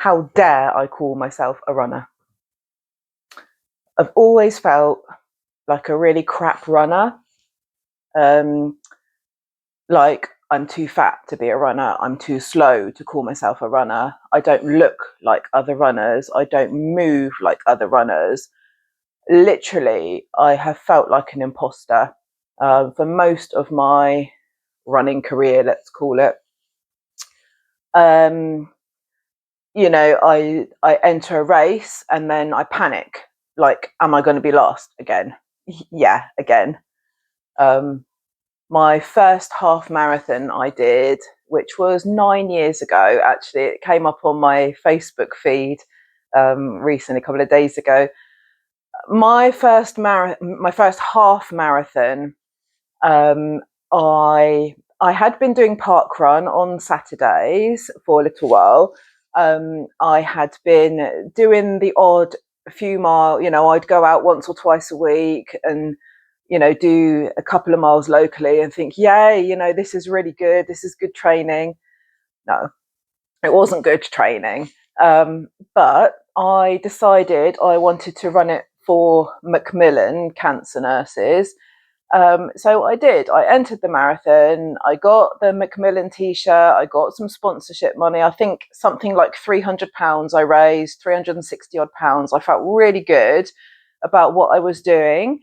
how dare I call myself a runner? I've always felt like a really crap runner. Like I'm too fat to be a runner. I'm too slow to call myself a runner. I don't look like other runners. I don't move like other runners. Literally, I have felt like an imposter for most of my running career, let's call it. I enter a race and then I panic. Like, am I going to be last again? Yeah, again. My first half marathon I did, which was 9 years ago, actually, it came up on my Facebook feed recently, a couple of days ago. My first half marathon, um, I had been doing park run on Saturdays for a little while. I had been doing the odd few mile, I'd go out once or twice a week and do a couple of miles locally and think, yay, this is really good. This is good training. No, it wasn't good training. But I decided I wanted to run it for Macmillan cancer nurses. So I did. I entered the marathon. I got the Macmillan t-shirt. I got some sponsorship money. I think something like £300 I raised, 360 odd pounds. I felt really good about what I was doing.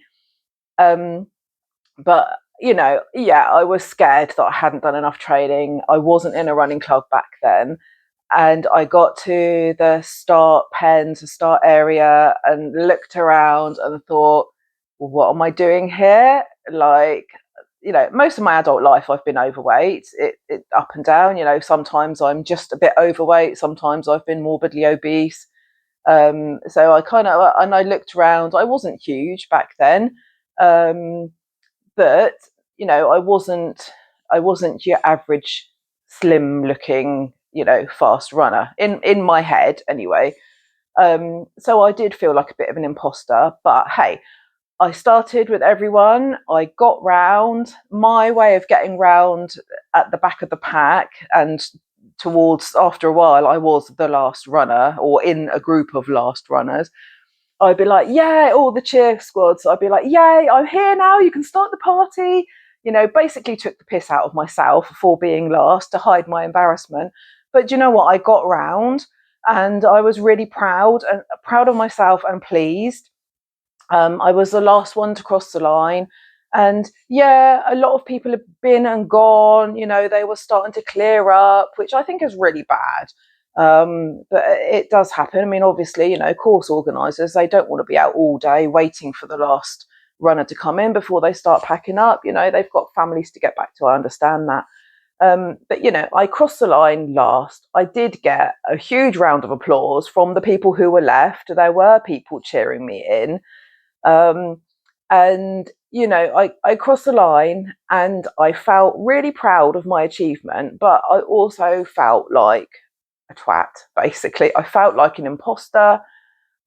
But I was scared that I hadn't done enough training. I wasn't in a running club back then. And I got to the start area and looked around and thought, well, what am I doing here? Like, most of my adult life I've been overweight, it up and down. Sometimes I'm just a bit overweight. Sometimes I've been morbidly obese. So I looked around. I wasn't huge back then. But I wasn't your average slim looking, fast runner in my head anyway. So I did feel like a bit of an imposter, but hey, I started with everyone. I got round. My way of getting round at the back of the pack, and towards after a while I was the last runner or in a group of last runners. I'd be like, yeah, all the cheer squads. I'd be like, yay, I'm here now. You can start the party. Basically took the piss out of myself for being last to hide my embarrassment. But do you know what? I got round and I was really proud of myself and pleased. I was the last one to cross the line. And yeah, a lot of people have been and gone. They were starting to clear up, which I think is really bad. But it does happen. I mean, obviously, course organisers, they don't want to be out all day waiting for the last runner to come in before they start packing up. They've got families to get back to. I understand that. But I crossed the line last. I did get a huge round of applause from the people who were left. There were people cheering me in. And I crossed the line and I felt really proud of my achievement, but I also felt like a twat, basically. I felt like an imposter.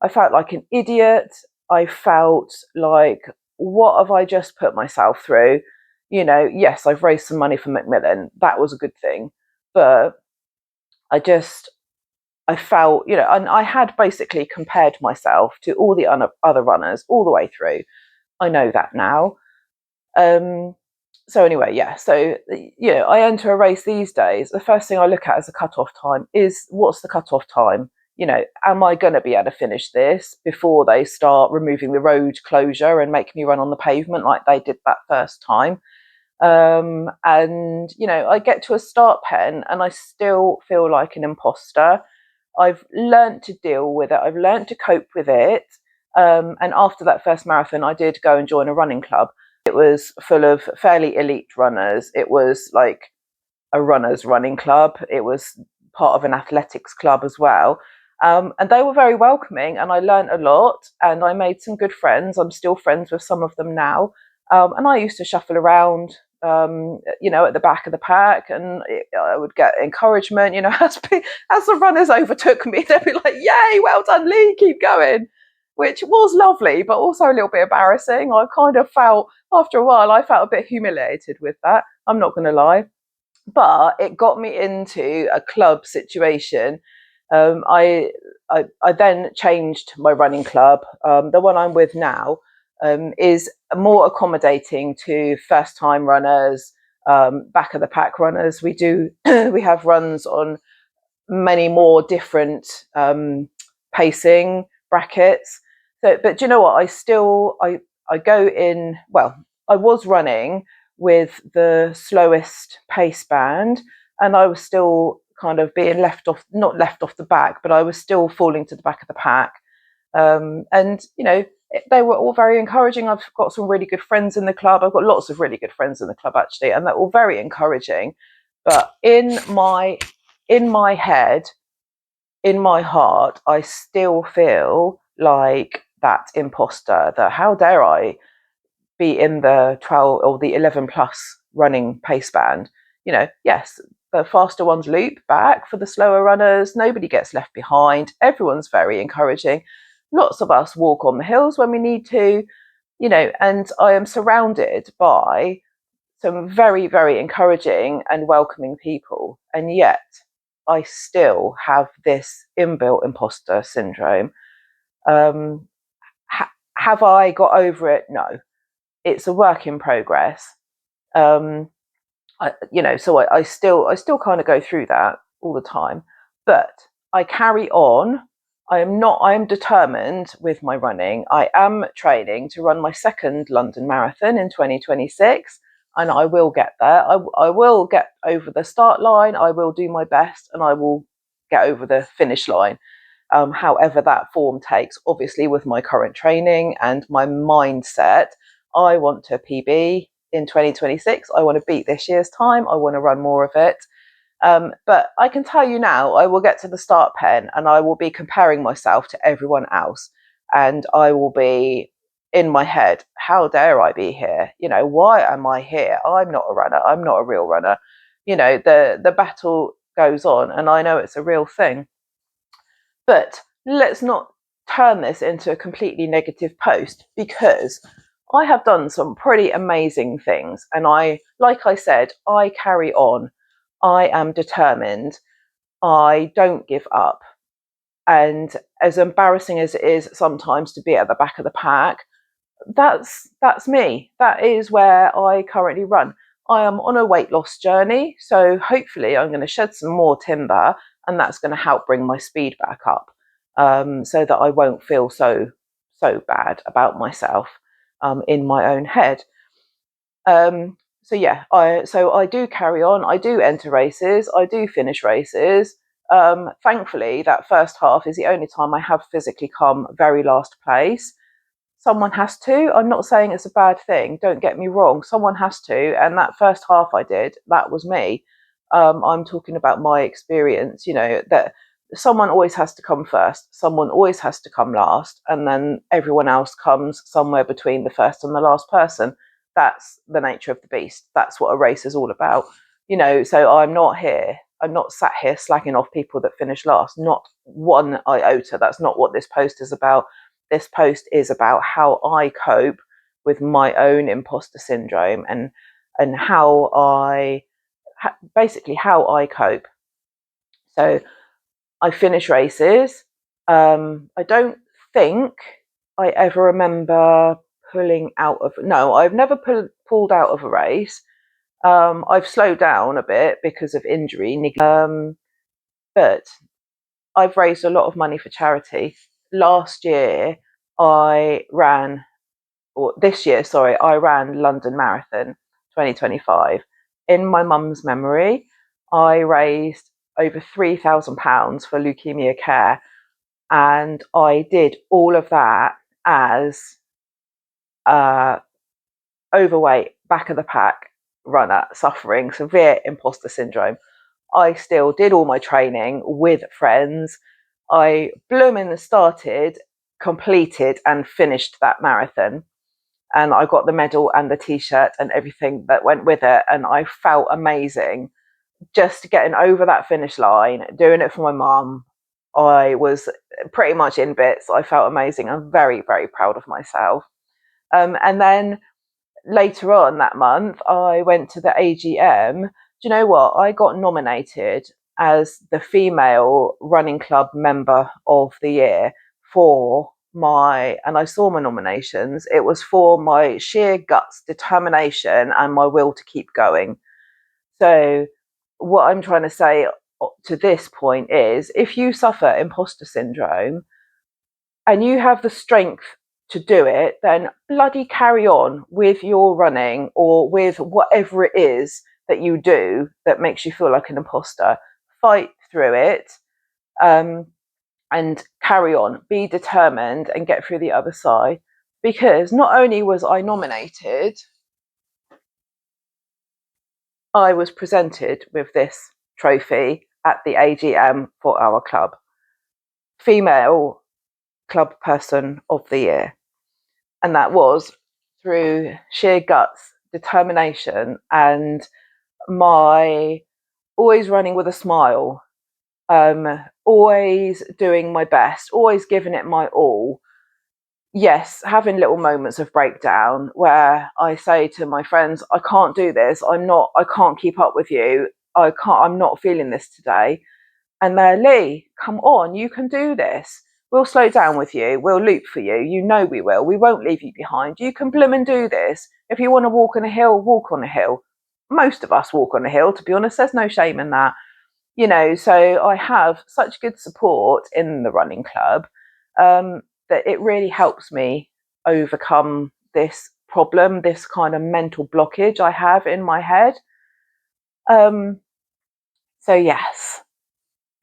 I felt like an idiot. I felt like, what have I just put myself through? Yes, I've raised some money for Macmillan. That was a good thing. But I felt, and I had basically compared myself to all the other runners all the way through. I know that now. So anyway, yeah. So I enter a race these days. The first thing I look at as a cut-off time is, what's the cut-off time? Am I going to be able to finish this before they start removing the road closure and make me run on the pavement like they did that first time? And I get to a start pen and I still feel like an imposter. I've learned to deal with it. I've learned to cope with it. And after that first marathon, I did go and join a running club. It was full of fairly elite runners. It was like a runners running club. It was part of an athletics club as well. And they were very welcoming and I learned a lot and I made some good friends. I'm still friends with some of them now. And I used to shuffle around, at the back of the pack, and I would get encouragement, as the runners overtook me, they'd be like, yay, well done, Leigh, keep going, which was lovely, but also a little bit embarrassing. I kind of felt, after a while, I felt a bit humiliated with that. I'm not going to lie. But it got me into a club situation I then changed my running club. The one I'm with now is more accommodating to first time runners, back of the pack runners. We have runs on many more different pacing brackets. So, but do you know what? I go in. Well, I was running with the slowest pace band, and I was still kind of being left off, not left off the back, but I was still falling to the back of the pack. And they were all very encouraging. I've got some really good friends in the club. I've got lots of really good friends in the club actually, and they're all very encouraging. But in my head, in my heart, I still feel like that imposter, that how dare I be in the 12 or the 11 plus running pace band. Yes, the faster ones loop back for the slower runners. Nobody gets left behind. Everyone's very encouraging. Lots of us walk on the hills when we need to, and I am surrounded by some very, very encouraging and welcoming people. And yet I still have this inbuilt imposter syndrome. Have I got over it? No. It's a work in progress. I still kind of go through that all the time, but I carry on. I am determined with my running. I am training to run my second London Marathon in 2026, and I will get there. I will get over the start line. I will do my best, and I will get over the finish line. However that form takes, obviously with my current training and my mindset, I want to PB in 2026. I want to beat this year's time. I want to run more of it. But I can tell you now, I will get to the start pen and I will be comparing myself to everyone else. And I will be in my head, how dare I be here? Why am I here? I'm not a runner. I'm not a real runner. The battle goes on, and I know it's a real thing. But let's not turn this into a completely negative post, because I have done some pretty amazing things. And like I said, I carry on. I am determined. I don't give up. And as embarrassing as it is sometimes to be at the back of the pack, that's me. That is where I currently run. I am on a weight loss journey, so hopefully I'm going to shed some more timber, and that's going to help bring my speed back up, so that I won't feel so bad about myself in my own head. So yeah, I do carry on. I do enter races. I do finish races. Thankfully, that first half is the only time I have physically come very last place. Someone has to. I'm not saying it's a bad thing. Don't get me wrong. Someone has to. And that first half I did, that was me. I'm talking about my experience, that someone always has to come first. Someone always has to come last. And then everyone else comes somewhere between the first and the last person. That's the nature of the beast. That's what a race is all about. So I'm not sat here slagging off people that finish last. Not one iota. That's not what this post is about. This post is about how I cope with my own imposter syndrome, and basically how I cope. So I finish races. I don't think I ever remember pulling out of. No, I've never pulled out of a race. I've slowed down a bit because of injury, but I've raised a lot of money for charity. Last year, this year, sorry, I ran London Marathon 2025. In my mum's memory, I raised over £3,000 for leukemia care. And I did all of that as overweight, back of the pack runner suffering severe imposter syndrome. I still did all my training with friends. I blooming started, completed, and finished that marathon. And I got the medal and the t-shirt and everything that went with it. And I felt amazing just getting over that finish line, doing it for my mum. I was pretty much in bits. I felt amazing. I'm very, very proud of myself. And then later on that month, I went to the AGM. Do you know what? I got nominated as the female running club member of the year for my, and I saw my nominations, it was for my sheer guts, determination, and my will to keep going. So, what I'm trying to say to this point is if you suffer imposter syndrome and you have the strength to do it, then bloody carry on with your running or with whatever it is that you do that makes you feel like an imposter. Fight through it, and carry on. Be determined and get through the other side. Because not only was I nominated, I was presented with this trophy at the AGM for our club. Female club person of the year. And that was through sheer guts, determination, and my always running with a smile, always doing my best, always giving it my all. Yes, having little moments of breakdown where I say to my friends, I can't do this, I can't keep up with you, I'm not feeling this today. And they're, Leigh, come on, you can do this. We'll slow down with you. We'll loop for you. You know we will. We won't leave you behind. You can and do this. If you want to walk on a hill, walk on a hill. Most of us walk on a hill, to be honest. There's no shame in that. So I have such good support in the running club that it really helps me overcome this problem, this kind of mental blockage I have in my head. So yes.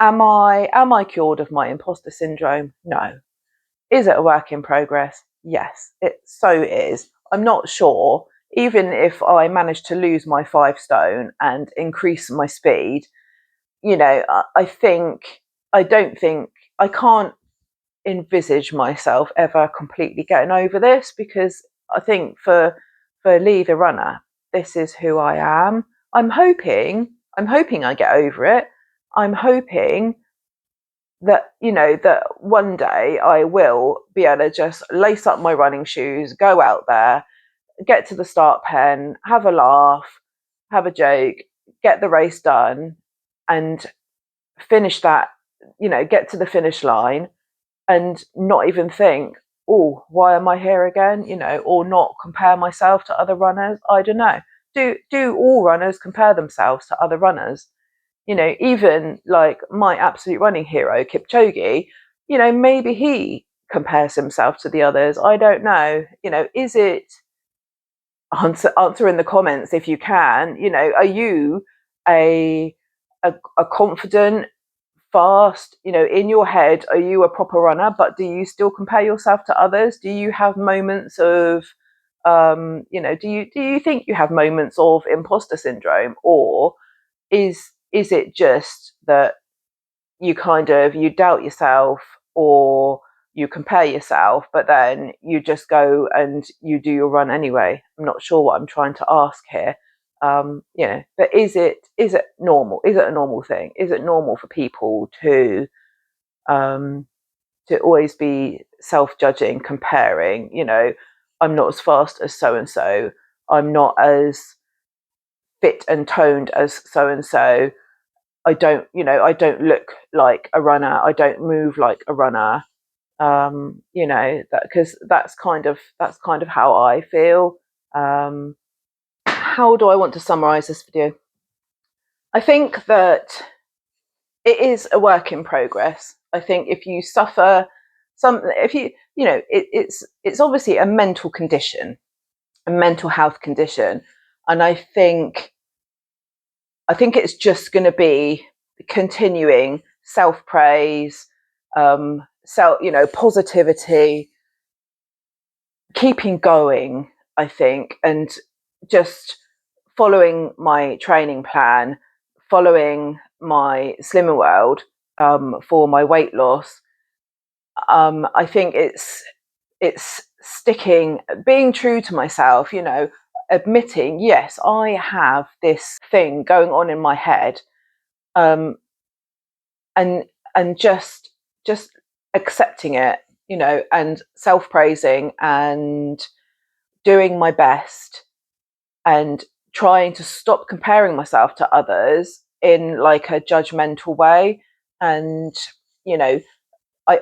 Am I cured of my imposter syndrome? No. Is it a work in progress? Yes, it so is. I'm not sure. Even if I manage to lose my 5 stone and increase my speed, I can't envisage myself ever completely getting over this, because I think for Leigh the runner, this is who I am. I'm hoping I get over it. I'm hoping that that one day I will be able to just lace up my running shoes, go out there, get to the start pen, have a laugh, have a joke, get the race done, and finish that, get to the finish line and not even think, oh, why am I here again, or not compare myself to other runners. I don't know. Do all runners compare themselves to other runners? Even like my absolute running hero, Kipchoge, maybe he compares himself to the others. I don't know. Is it, answer in the comments if you can, are you a confident, fast, in your head, are you a proper runner, but do you still compare yourself to others? Do you have moments of, do you think you have moments of imposter syndrome, or is it just that you you doubt yourself, or you compare yourself, but then you just go and you do your run anyway? I'm not sure what I'm trying to ask here. But is it normal? Is it a normal thing? Is it normal for people to always be self-judging, comparing? I'm not as fast as so and so. I'm not as fit and toned as so and so. I don't look like a runner. I don't move like a runner. That, because that's kind of how I feel. How do I want to summarize this video? I think that it is a work in progress. I think if you suffer it's obviously a mental condition, a mental health condition, and I think it's just going to be continuing self-praise, positivity, keeping going, I think, and just following my training plan, following my Slimmer World for my weight loss. I think it's sticking, being true to myself, admitting, yes, I have this thing going on in my head, and just accepting it, and self-praising and doing my best and trying to stop comparing myself to others, in like a judgmental way. And, you know,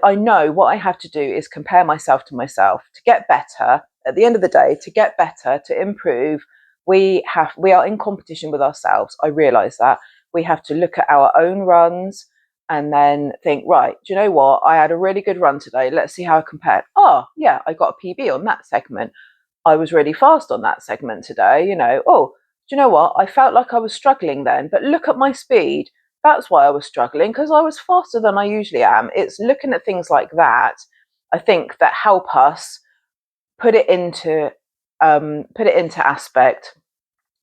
I know what I have to do is compare myself to myself to get better. At the end of the day, to get better, to improve, we are in competition with ourselves. I realize that. We have to look at our own runs and then think, right, do you know what? I had a really good run today. Let's see how I compared. Oh, yeah, I got a PB on that segment. I was really fast on that segment today. Oh, do you know what? I felt like I was struggling then, but look at my speed. That's why I was struggling, because I was faster than I usually am. It's looking at things like that, I think, that help us put it into aspect.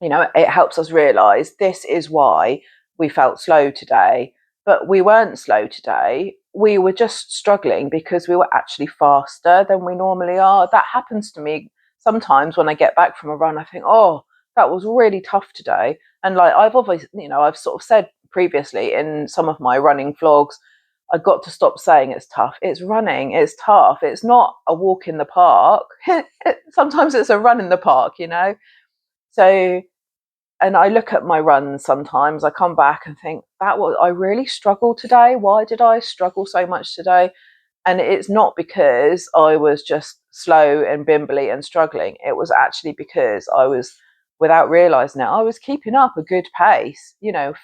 It helps us realize this is why we felt slow today, but we weren't slow today. We were just struggling because we were actually faster than we normally are. That happens to me sometimes when I get back from a run. I think, oh, that was really tough today. And like I've obviously, I've sort of said previously in some of my running vlogs, I got to stop saying it's tough. It's running, it's tough. It's not a walk in the park. Sometimes it's a run in the park. So, and I look at my runs sometimes, I come back and think, I really struggled today. Why did I struggle so much today? And it's not because I was just slow and bimbly and struggling. It was actually because I was, without realizing it, I was keeping up a good pace.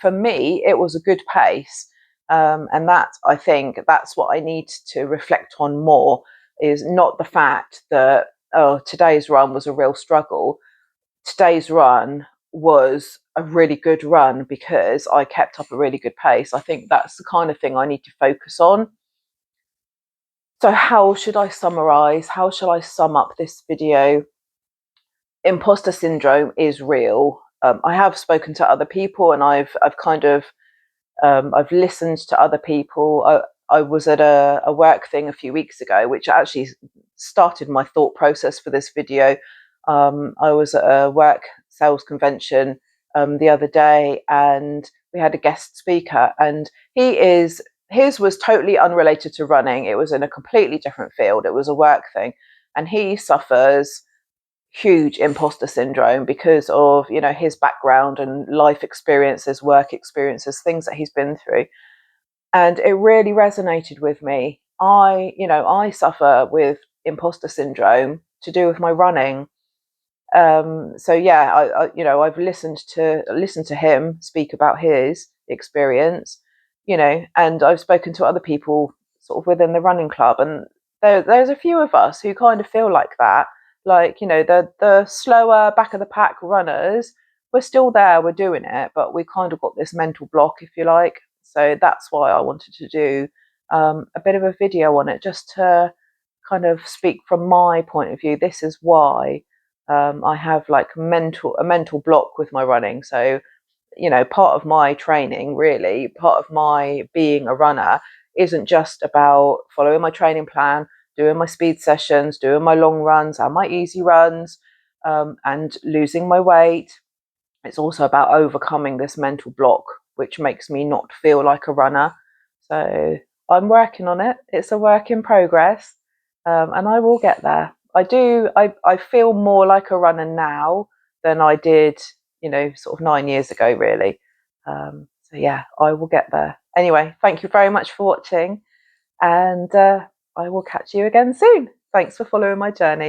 For me, it was a good pace. And that, I think, that's what I need to reflect on more, is not the fact that, oh, today's run was a real struggle. Today's run was a really good run because I kept up a really good pace. I think that's the kind of thing I need to focus on. So how should I summarize? How shall I sum up this video? Imposter syndrome is real. I have spoken to other people, and I've kind of I've listened to other people. I was at a work thing a few weeks ago, which actually started my thought process for this video. I was at a work sales convention the other day, and we had a guest speaker, and his was totally unrelated to running. It was in a completely different field. It was a work thing, and he suffers huge imposter syndrome because of his background and life experiences, work experiences, things that he's been through. And it really resonated with me. I suffer with imposter syndrome to do with my running. So yeah, I've listened to him speak about his experience, and I've spoken to other people sort of within the running club, and there's a few of us who kind of feel like that. Like, the slower back of the pack runners, we're still there, we're doing it, but we kind of got this mental block, if you like. So that's why I wanted to do a bit of a video on it, just to kind of speak from my point of view. This is why I have like a mental block with my running. So, part of my training, really, part of my being a runner, isn't just about following my training plan, doing my speed sessions, doing my long runs and my easy runs, and losing my weight. It's also about overcoming this mental block, which makes me not feel like a runner. So I'm working on it. It's a work in progress, and I will get there. I feel more like a runner now than I did, sort of 9 years ago, really. So yeah, I will get there. Anyway, thank you very much for watching, and I will catch you again soon. Thanks for following my journey.